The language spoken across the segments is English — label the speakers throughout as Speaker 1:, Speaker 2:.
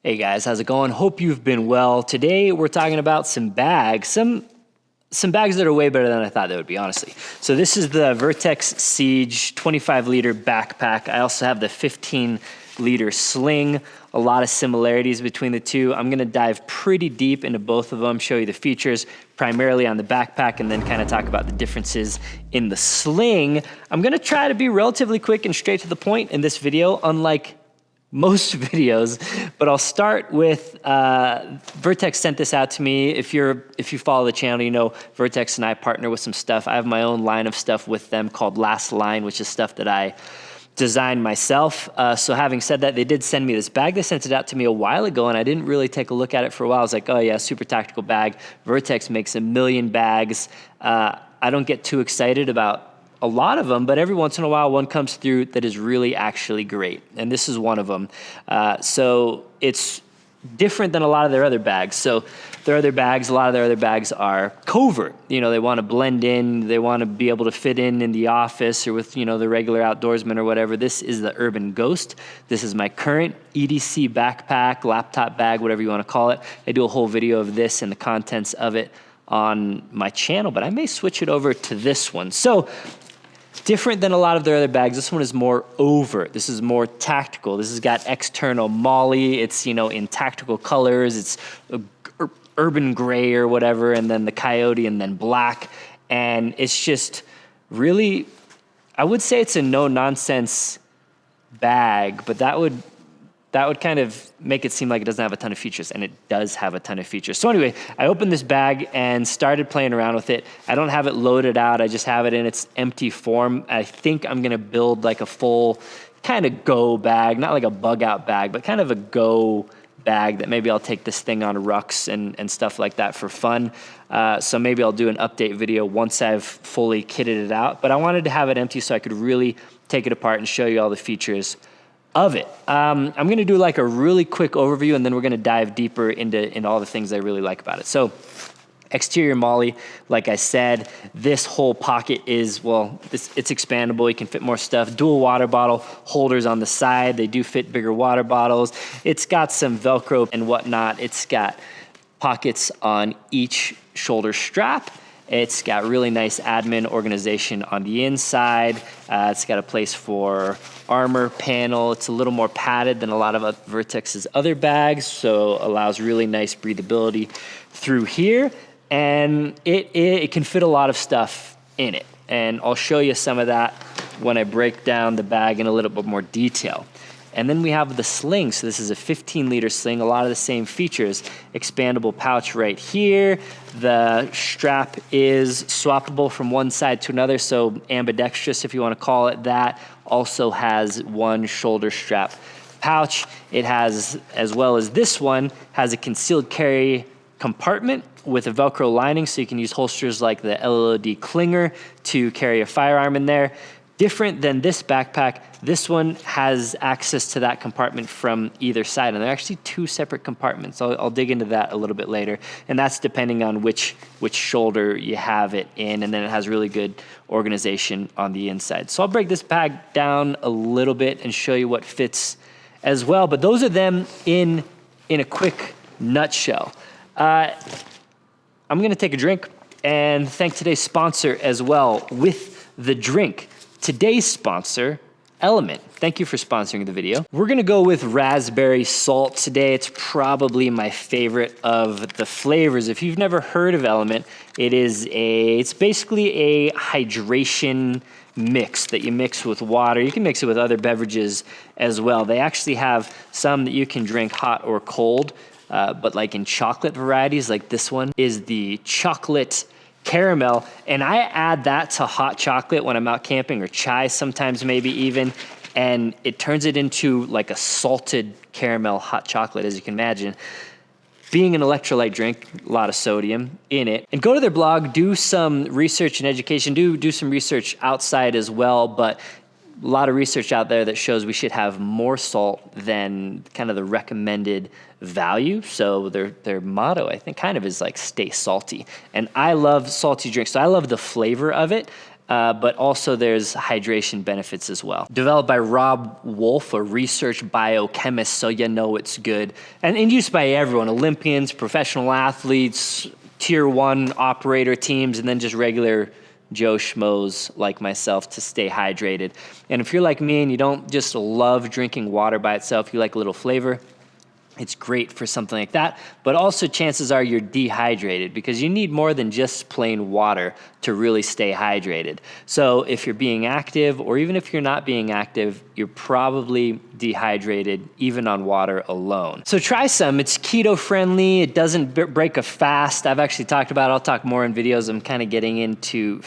Speaker 1: Hey guys, how's it going? Hope you've been well. Today we're talking about some bags, some bags that are way better than I thought they would be, honestly. So this is the Vertx Siege 25-liter backpack. I also have the 15-liter Sling. A lot of similarities between the two. I'm gonna dive pretty deep into both of them, show you the features, primarily on the backpack, and then kind of talk about the differences in the Sling. I'm gonna try to be relatively quick and straight to the point in this video, unlike most videos, but I'll start with Vertx sent this out to me. If you follow the channel, you know Vertx and I partner with some stuff. I have my own line of stuff with them called Last Line, which is stuff that I designed myself. So having said that, they did send me this bag. They sent it out to me a while ago, and I didn't really take a look at it for a while. I was like, oh yeah, super tactical bag. Vertx makes a million bags. I don't get too excited about a lot of them, but every once in a while one comes through that is really actually great. And this is one of them. So it's different than a lot of their other bags. So a lot of their other bags are covert. You know, they want to blend in, they want to be able to fit in the office or with, you know, the regular outdoorsman or whatever. This is the Urban Ghost. This is my current EDC backpack, laptop bag, whatever you want to call it. I do a whole video of this and the contents of it on my channel, but I may switch it over to this one. So different than a lot of their other bags, this one is more overt. This is more tactical. This has got external molly. It's, you know, in tactical colors. It's urban gray or whatever, and then the coyote, and then black. And it's just really, I would say it's a no-nonsense bag, but that would kind of make it seem like it doesn't have a ton of features, and it does have a ton of features. So anyway, I opened this bag and started playing around with it. I don't have it loaded out. I just have it in its empty form. I think I'm gonna build like a full kind of go bag, not like a bug out bag, but kind of a go bag that maybe I'll take this thing on rucks and stuff like that for fun. So maybe I'll do an update video once I've fully kitted it out. But I wanted to have it empty so I could really take it apart and show you all the features of it. I'm gonna do like a really quick overview, and then we're gonna dive deeper into all the things I really like about it. So exterior molly, like I said, this whole pocket is, well, it's expandable. You can fit more stuff. Dual water bottle holders on the side. They do fit bigger water bottles. It's got some Velcro and whatnot. It's got pockets on each shoulder strap. It's got really nice admin organization on the inside. It's got a place for armor panel. It's a little more padded than a lot of Vertx's other bags, so allows really nice breathability through here. And it can fit a lot of stuff in it. And I'll show you some of that when I break down the bag in a little bit more detail. And then we have the Sling. So this is a 15-liter Sling, a lot of the same features. Expandable pouch right here. The strap is swappable from one side to another, so ambidextrous if you want to call it that. Also has one shoulder strap pouch. It has, as well as this one, has a concealed carry compartment with a Velcro lining, so you can use holsters like the LLOD Clinger to carry a firearm in there. Different than this backpack, this one has access to that compartment from either side, and they're actually two separate compartments. I'll dig into that a little bit later, and that's depending on which shoulder you have it in, and then it has really good organization on the inside. So I'll break this bag down a little bit and show you what fits as well, but those are them in a quick nutshell. I'm gonna take a drink and thank today's sponsor as well with the drink. Today's sponsor, LMNT. Thank you for sponsoring the video. We're gonna go with raspberry salt today. It's probably my favorite of the flavors. If you've never heard of LMNT, it's basically a hydration mix that you mix with water. You can mix it with other beverages as well. They actually have some that you can drink hot or cold, but like in chocolate varieties, like this one is the chocolate caramel, and I add that to hot chocolate when I'm out camping, or chai sometimes maybe even, and it turns it into like a salted caramel hot chocolate, as you can imagine. Being an electrolyte drink, a lot of sodium in it. And go to their blog, do some research and education, do some research outside as well, but a lot of research out there that shows we should have more salt than kind of the recommended value. So their motto, I think, kind of is like stay salty. And I love salty drinks, so I love the flavor of it. but also there's hydration benefits as well. Developed by Rob Wolf, a research biochemist, so you know it's good. And in use by everyone, Olympians, professional athletes, tier 1 operator teams, and then just regular Joe Schmoes like myself to stay hydrated. And if you're like me and you don't just love drinking water by itself, you like a little flavor, it's great for something like that, but also chances are you're dehydrated because you need more than just plain water to really stay hydrated. So if you're being active, or even if you're not being active, you're probably dehydrated even on water alone. So try some. It's keto friendly. It doesn't break a fast. I've actually talked about it. I'll talk more in videos. I'm kind of getting into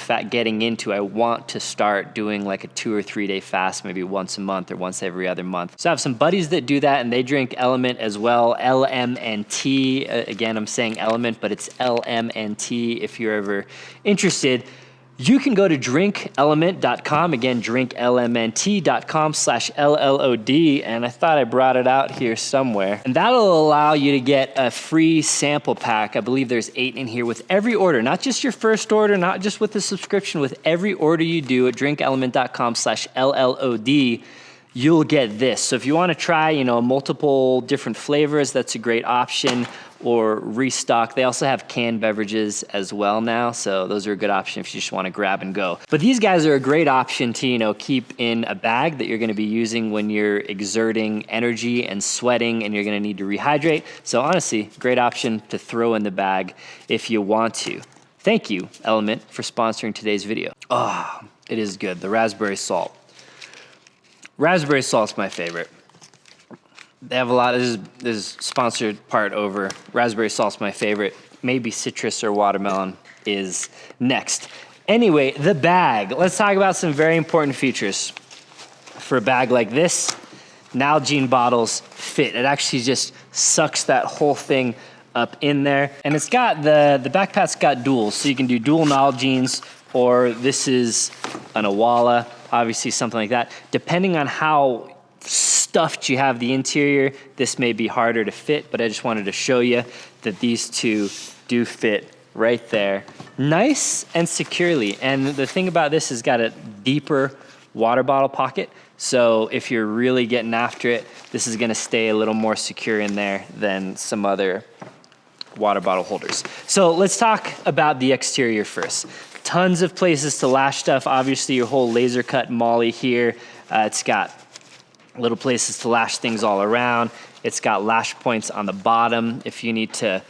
Speaker 1: I want to start doing like a 2 or 3 day fast, maybe once a month or once every other month. So I have some buddies that do that and they drink LMNT as well, LMNT. Again, I'm saying element, but it's LMNT if you're ever interested. You can go to drinklmnt.com, again, drinklmnt.com/LLOD, and I thought I brought it out here somewhere. And that'll allow you to get a free sample pack. I believe there's 8 in here with every order, not just your first order, not just with the subscription, with every order you do at drinklmnt.com/LLOD. You'll get this. So if you want to try, multiple different flavors, that's a great option, or restock. They also have canned beverages as well now, so those are a good option if you just want to grab and go. But these guys are a great option to, keep in a bag that you're going to be using when you're exerting energy and sweating and you're going to need to rehydrate. So honestly, great option to throw in the bag if you want to. Thank you, LMNT, for sponsoring today's video. Oh, it is good. The raspberry salt. Raspberry salt's my favorite. They have a lot. This is sponsored part over. Raspberry salt's my favorite. Maybe citrus or watermelon is next. Anyway, the bag. Let's talk about some very important features for a bag like this. Nalgene bottles fit. It actually just sucks that whole thing up in there. And it's got the backpack's got duals, so you can do dual Nalgenes, or this is an awhile, obviously something like that. Depending on how stuffed you have the interior, this may be harder to fit, but I just wanted to show you that these two do fit right there, nice and securely. And the thing about this is got a deeper water bottle pocket, so if you're really getting after it, this is gonna stay a little more secure in there than some other water bottle holders. So let's talk about the exterior first. Tons of places to lash stuff. Obviously your whole laser cut MOLLE here. It's got little places to lash things all around. It's got lash points on the bottom if you need to,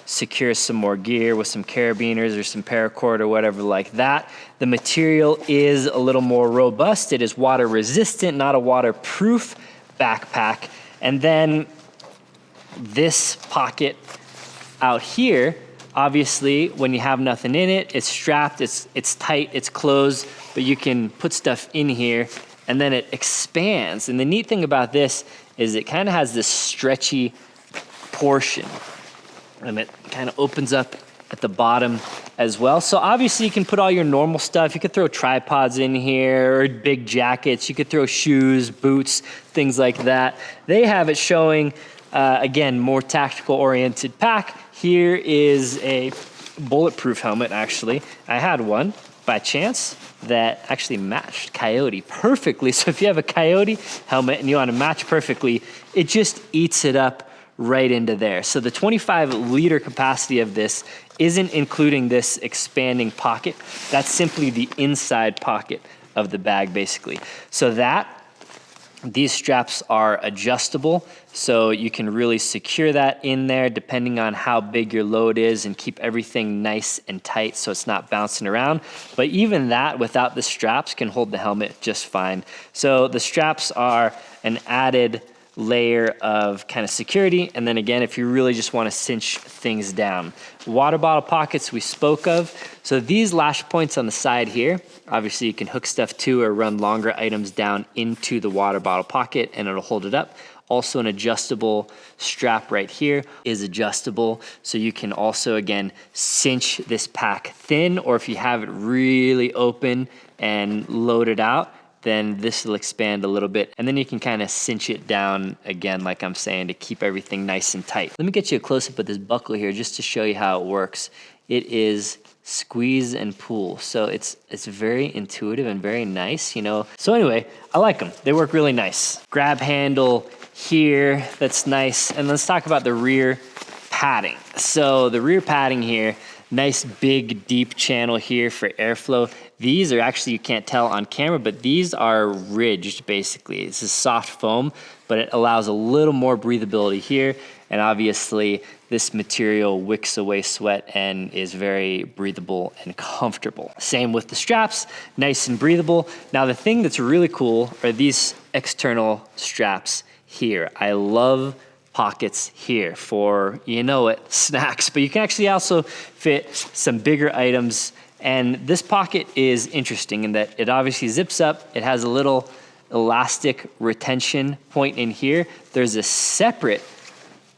Speaker 1: secure some more gear with some carabiners or some paracord or whatever like that. The material is a little more robust. It is water resistant, not a waterproof backpack. And then this pocket out here, obviously, when you have nothing in it, it's strapped, it's tight, it's closed, but you can put stuff in here and then it expands. And the neat thing about this is it kind of has this stretchy portion and it kind of opens up at the bottom as well. So obviously you can put all your normal stuff. You could throw tripods in here or big jackets. You could throw shoes, boots, things like that. They have it showing, again, more tactical oriented pack. Here is a bulletproof helmet, actually. I had one by chance that actually matched Coyote perfectly. So if you have a Coyote helmet and you want to match perfectly, it just eats it up right into there. So the 25-liter capacity of this isn't including this expanding pocket. That's simply the inside pocket of the bag, basically. So these straps are adjustable, so you can really secure that in there depending on how big your load is and keep everything nice and tight so it's not bouncing around. But even that without the straps can hold the helmet just fine. So the straps are an added layer of kind of security. And then again, if you really just want to cinch things down. Water bottle pockets we spoke of. So these lash points on the side here, obviously you can hook stuff to or run longer items down into the water bottle pocket and it'll hold it up. Also an adjustable strap right here is adjustable. So you can also, again, cinch this pack thin, or if you have it really open and loaded out, then this will expand a little bit. And then you can kind of cinch it down again, like I'm saying, to keep everything nice and tight. Let me get you a close-up of this buckle here just to show you how it works it is squeeze and pull. So it's very intuitive and very nice, you know. So anyway, I like them. They work really nice. Grab handle here, that's nice. And let's talk about the rear padding. So the rear padding here, nice big deep channel here for airflow. These are actually, you can't tell on camera, but these are ridged basically. This is soft foam, but it allows a little more breathability here. And obviously this material wicks away sweat and is very breathable and comfortable. Same with the straps, nice and breathable. Now the thing that's really cool are these external straps here. I love pockets here for, you know it, snacks, but you can actually also fit some bigger items. And this pocket is interesting in that it obviously zips up. It has a little elastic retention point in here. There's a separate,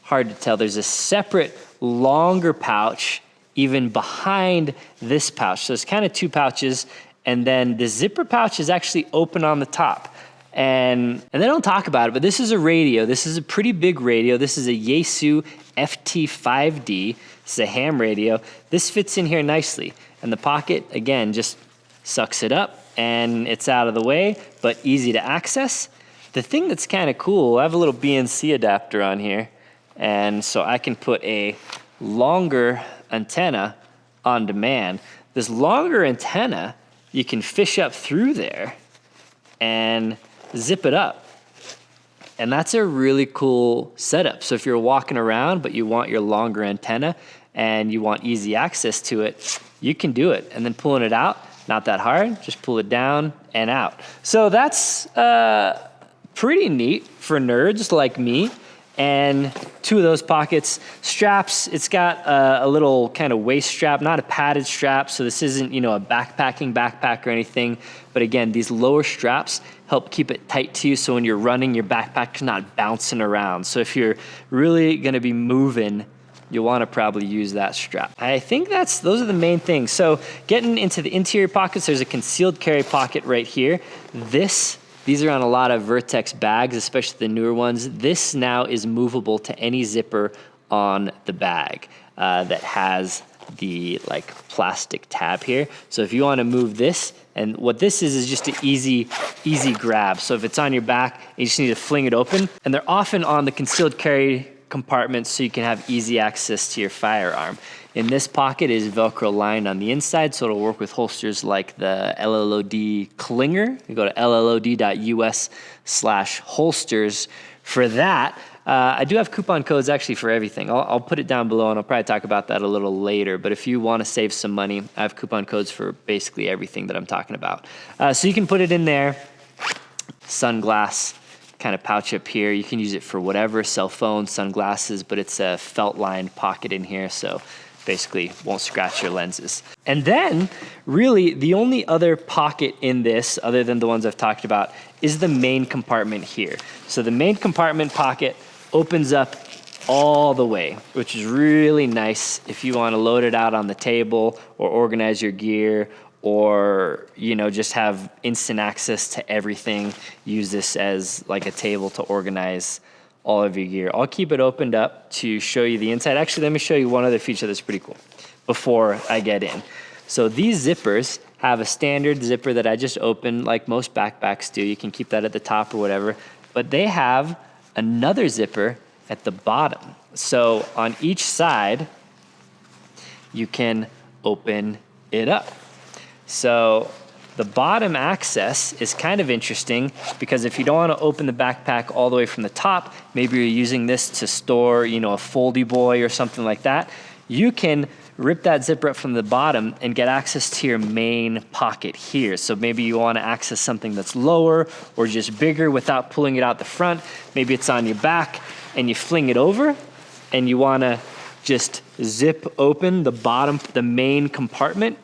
Speaker 1: hard to tell, there's a separate longer pouch even behind this pouch. So it's kind of two pouches, and then the zipper pouch is actually open on the top. And they don't talk about it, but this is a radio. This is a pretty big radio. This is a Yaesu FT5D. This is a ham radio. This fits in here nicely. And the pocket, again, just sucks it up and it's out of the way, but easy to access. The thing that's kind of cool, I have a little BNC adapter on here. And so I can put a longer antenna on demand. This longer antenna, you can fish up through there and zip it up. And that's a really cool setup. So if you're walking around, but you want your longer antenna and you want easy access to it, you can do it. And then pulling it out, not that hard, just pull it down and out. So that's pretty neat for nerds like me. And two of those pockets. Straps, it's got a little kind of waist strap, not a padded strap, so this isn't, you know, a backpacking backpack or anything. But again, these lower straps help keep it tight to you, so when you're running, your backpack's not bouncing around. So if you're really gonna be moving, you'll wanna probably use that strap. I think those are the main things. So getting into the interior pockets, there's a concealed carry pocket right here. These are on a lot of Vertx bags, especially the newer ones. This now is movable to any zipper on the bag that has the like plastic tab here. So if you want to move this, and what this is just an easy grab. So if it's on your back, you just need to fling it open. And they're often on the concealed carry compartments so you can have easy access to your firearm. In this pocket is Velcro lined on the inside, so it'll work with holsters like the LLOD Clinger. You go to LLOD.us/holsters for that. I do have coupon codes actually for everything. I'll put it down below, and I'll probably talk about that a little later. But if you want to save some money, I have coupon codes for basically everything that I'm talking about. So you can put it in there. Sunglass kind of pouch up here. You can use it for whatever, cell phone, sunglasses, but it's a felt-lined pocket in here, so basically won't scratch your lenses. And then really the only other pocket in this, other than the ones I've talked about, is the main compartment here. So the main compartment pocket opens up all the way, which is really nice if you want to load it out on the table or organize your gear, or, you know, just have instant access to everything. Use this as like a table to organize all of your gear. I'll keep it opened up to show you the inside. Actually, let me show you one other feature that's pretty cool before I get in. So these zippers have a standard zipper that I just opened like most backpacks do. You can keep that at the top or whatever, but they have another zipper at the bottom. So on each side, you can open it up. So the bottom access is kind of interesting because if you don't want to open the backpack all the way from the top, maybe you're using this to store, you know, a foldy boy or something like that, you can rip that zipper up from the bottom and get access to your main pocket here. So maybe you want to access something that's lower or just bigger without pulling it out the front. Maybe it's on your back and you fling it over and you want to just zip open the bottom, the main compartment.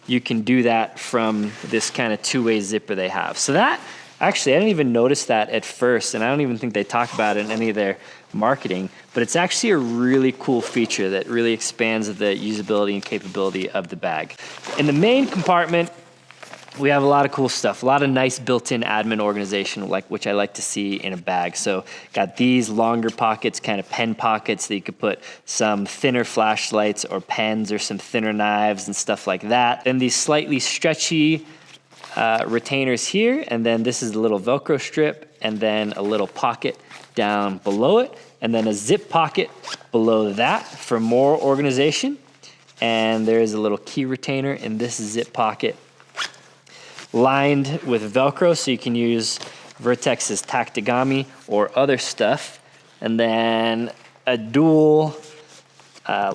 Speaker 1: You can do that from this kind of two-way zipper they have. So that, actually, I didn't even notice that at first, and I don't even think they talk about it in any of their marketing, but it's actually a really cool feature that really expands the usability and capability of the bag. In the main compartment, we have a lot of cool stuff, a lot of nice built-in admin organization, which I like to see in a bag. So got these longer pockets, kind of pen pockets that you could put some thinner flashlights or pens or some thinner knives and stuff like that. Then these slightly stretchy retainers here, and then this is a little Velcro strip, and then a little pocket down below it, and then a zip pocket below that for more organization. And there is a little key retainer in this zip pocket, lined with Velcro, so you can use Vertx's Tactigami or other stuff. And then a dual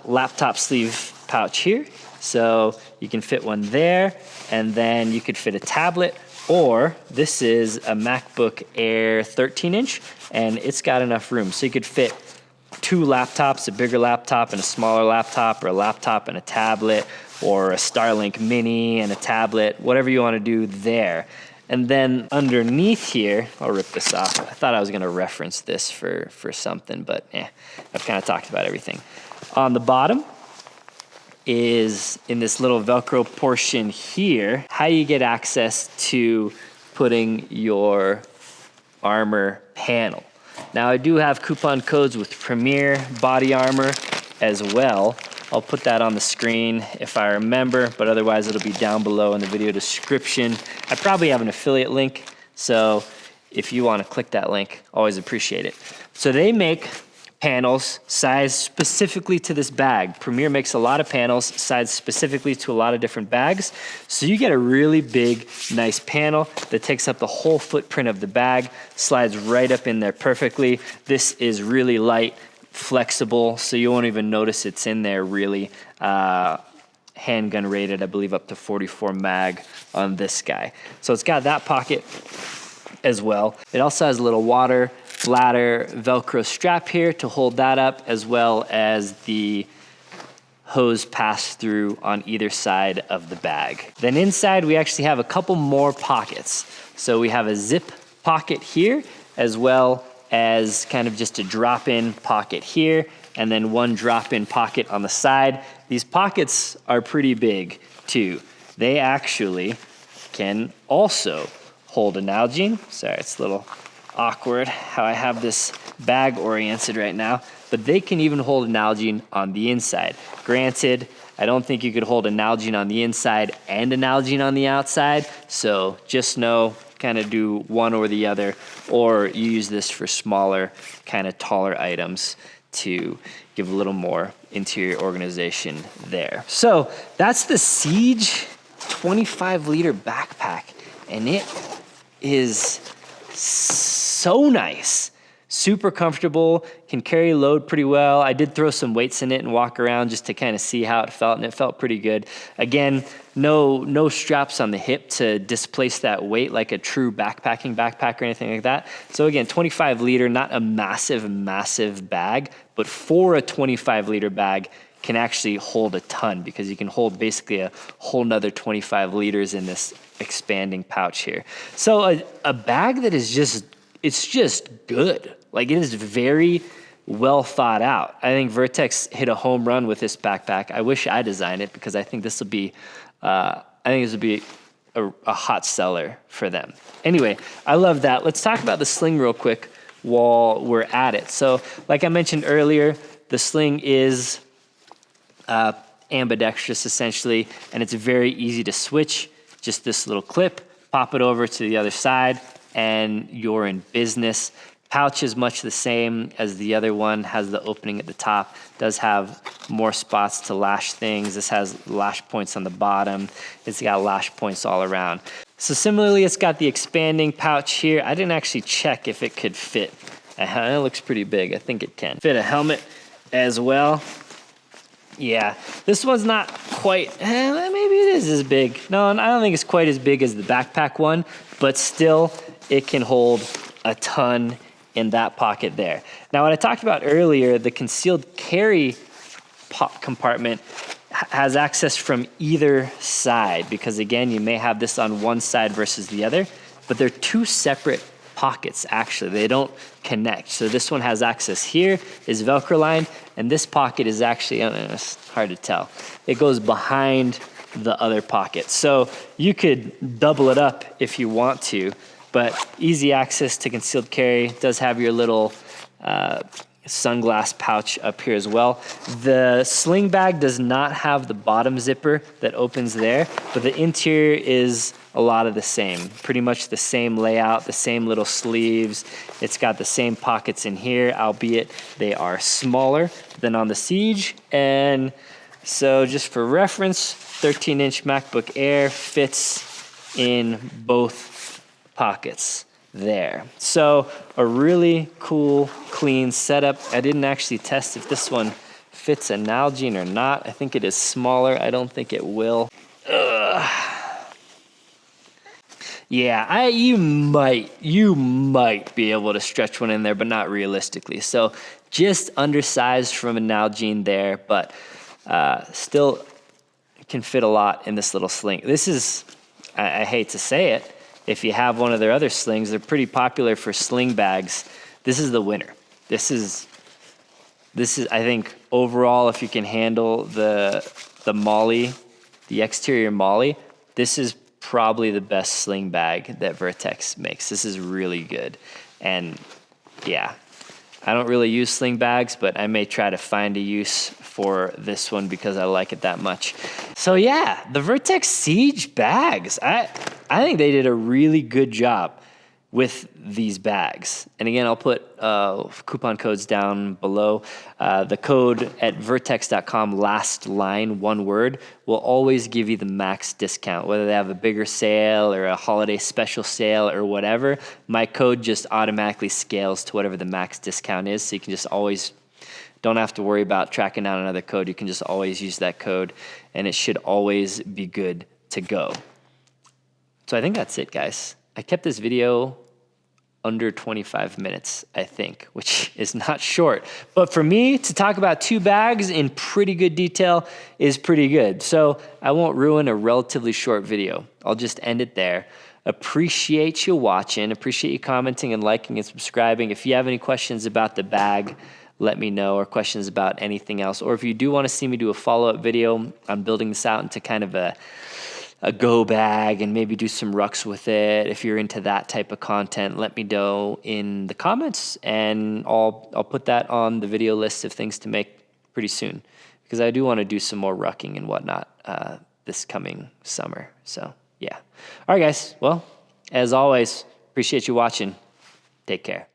Speaker 1: laptop sleeve pouch here, so you can fit one there, and then you could fit a tablet, or this is a MacBook Air 13-inch, and it's got enough room, so you could fit 2 laptops, a bigger laptop and a smaller laptop, or a laptop and a tablet, or a Starlink Mini and a tablet, whatever you want to do there. And then underneath here, I'll rip this off. I thought I was going to reference this for something, but I've kind of talked about everything. On the bottom is, in this little Velcro portion here, how you get access to putting your armor panel. Now, I do have coupon codes with Premier Body Armor as well. I'll put that on the screen if I remember, but otherwise it'll be down below in the video description. I probably have an affiliate link, so if you want to click that link, always appreciate it. So they make panels sized specifically to this bag. Premier makes a lot of panels sized specifically to a lot of different bags. So you get a really big, nice panel that takes up the whole footprint of the bag, slides right up in there perfectly. This is really light, flexible, so you won't even notice it's in there really. Handgun rated, I believe, up to 44 mag on this guy. So it's got that pocket as well. It also has a little water bladder Velcro strap here to hold that up, as well as the hose pass through on either side of the bag. Then inside we actually have a couple more pockets. So we have a zip pocket here, as well as kind of just a drop-in pocket here, and then one drop-in pocket on the side. These pockets are pretty big too. They actually can also hold a Nalgene. Sorry, it's a little awkward how I have this bag oriented right now, but they can even hold a Nalgene on the inside. Granted, I don't think you could hold a Nalgene on the inside and a Nalgene on the outside, so just know, kind of do one or the other, or you use this for smaller, kind of taller items to give a little more interior organization there. So that's the Siege 25-liter backpack, and it is so nice. Super comfortable, can carry load pretty well. I did throw some weights in it and walk around just to kind of see how it felt, and it felt pretty good. Again, no straps on the hip to displace that weight like a true backpack or anything like that. So again, 25 liter, not a massive bag, but for a 25 liter bag can actually hold a ton, because you can hold basically a whole nother 25 liters in this expanding pouch here. So a bag that is it's just good. Like, it is very well thought out. I think Vertx hit a home run with this backpack. I wish I designed it, because I think this will be a hot seller for them. Anyway, I love that. Let's talk about the Sling real quick while we're at it. So like I mentioned earlier, the Sling is ambidextrous essentially, and it's very easy to switch. Just this little clip, pop it over to the other side, and you're in business. Pouch is much the same as the other one, has the opening at the top, does have more spots to lash things. This has lash points on the bottom. It's got lash points all around. So similarly, it's got the expanding pouch here. I didn't actually check if it could fit. It looks pretty big. I think it can fit a helmet as well. Yeah, this one's not quite, maybe it is as big. No, I don't think it's quite as big as the backpack one, but still it can hold a ton in that pocket there. Now, what I talked about earlier, the concealed carry compartment has access from either side, because again, you may have this on one side versus the other, but they're two separate pockets actually. They don't connect. So this one has access here, is Velcro lined, and this pocket is actually, I don't know, it's hard to tell. It goes behind the other pocket. So you could double it up if you want to, but easy access to concealed carry. Does have your little sunglass pouch up here as well. The sling bag does not have the bottom zipper that opens there, but the interior is a lot of the same. Pretty much the same layout, the same little sleeves. It's got the same pockets in here, albeit they are smaller than on the Siege. And so just for reference, 13-inch MacBook Air fits in both pockets there. So a really cool, clean setup. I didn't actually test if this one fits a Nalgene or not. I think it is smaller. I don't think it will. Yeah, you might be able to stretch one in there, but not realistically. So just undersized from a Nalgene there, but still can fit a lot in this little sling. This is, I hate to say it, if you have one of their other slings, they're pretty popular for sling bags. This is the winner. This is, I think, overall, if you can handle the MOLLE, the exterior MOLLE, this is probably the best sling bag that Vertx makes. This is really good. And yeah, I don't really use sling bags, but I may try to find a use for this one because I like it that much. So yeah, the Vertx Siege bags. I think they did a really good job with these bags. And again, I'll put coupon codes down below. The code at vertx.com, last line, one word, will always give you the max discount. Whether they have a bigger sale or a holiday special sale or whatever, my code just automatically scales to whatever the max discount is. So you can just always, don't have to worry about tracking down another code. You can just always use that code and it should always be good to go. So I think that's it, guys. I kept this video under 25 minutes, I think, which is not short. But for me to talk about two bags in pretty good detail is pretty good. So I won't ruin a relatively short video. I'll just end it there. Appreciate you watching. Appreciate you commenting and liking and subscribing. If you have any questions about the bag, let me know, or questions about anything else. Or if you do want to see me do a follow-up video, I'm building this out into kind of a go bag and maybe do some rucks with it. If you're into that type of content, let me know in the comments and I'll put that on the video list of things to make pretty soon, because I do want to do some more rucking and whatnot this coming summer. So yeah. All right, guys. Well, as always, appreciate you watching. Take care.